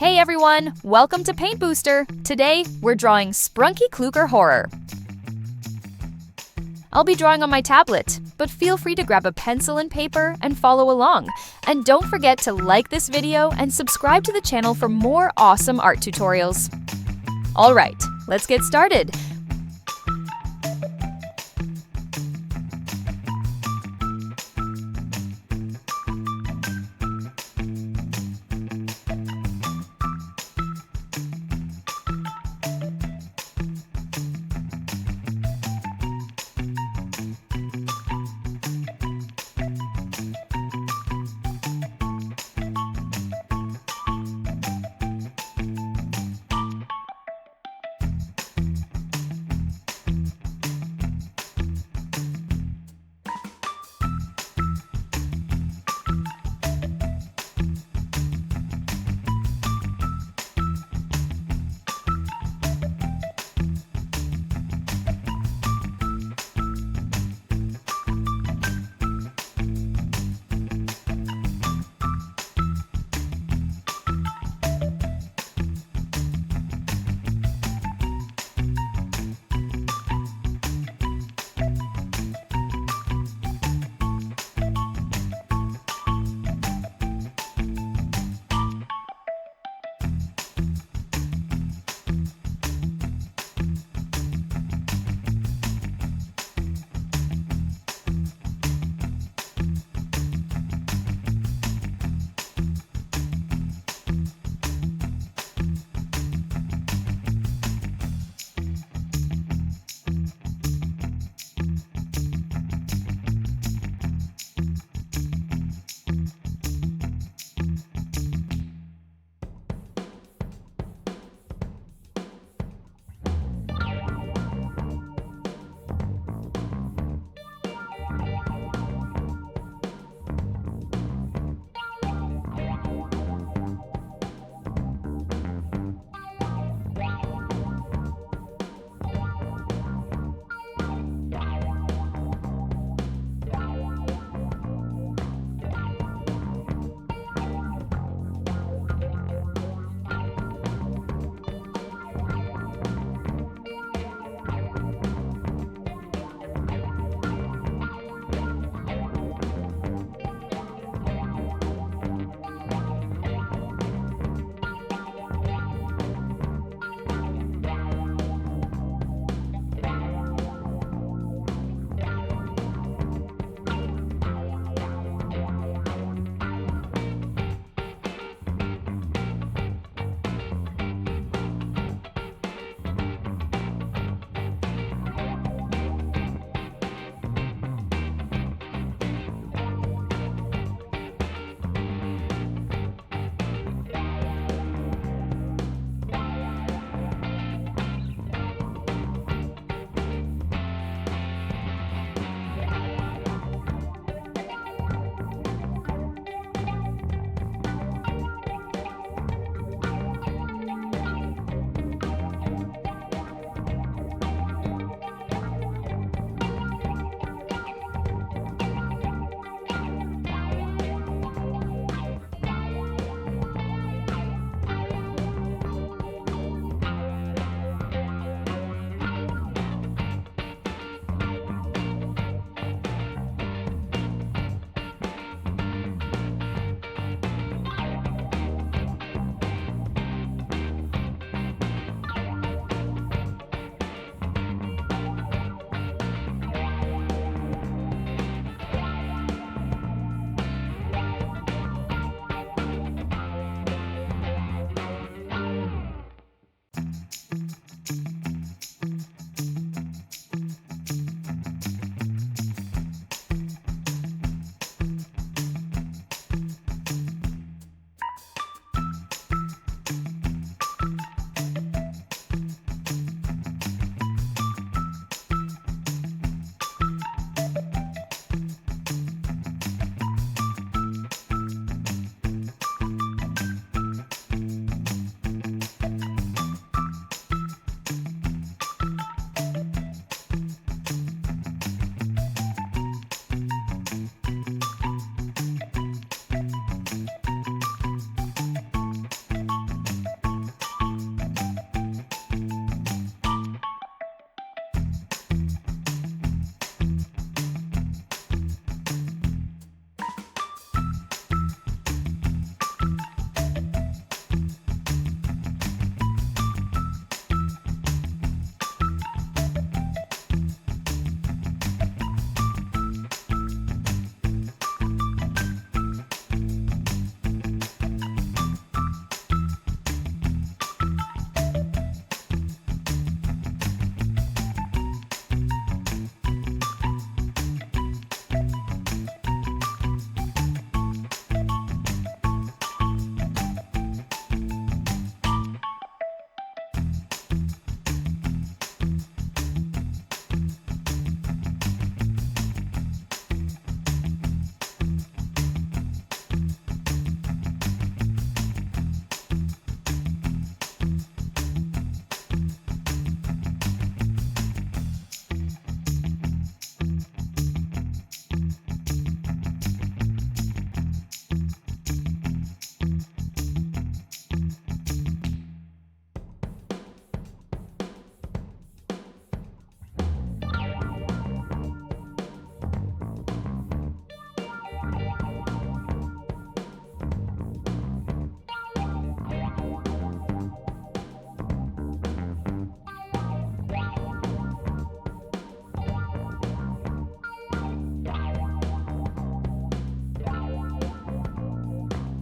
Hey everyone, welcome to Paint Booster. Today, we're drawing Sprunki CLUKR Horror. I'll be drawing on my tablet, but feel free to grab a pencil and paper and follow along. And don't forget to like this video and subscribe to the channel for more awesome art tutorials. Alright, let's get started.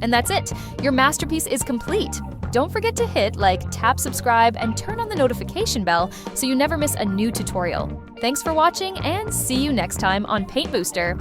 And that's it! Your masterpiece is complete! Don't forget to hit like, tap subscribe, and turn on the notification bell so you never miss a new tutorial. Thanks for watching, and see you next time on Paint Booster!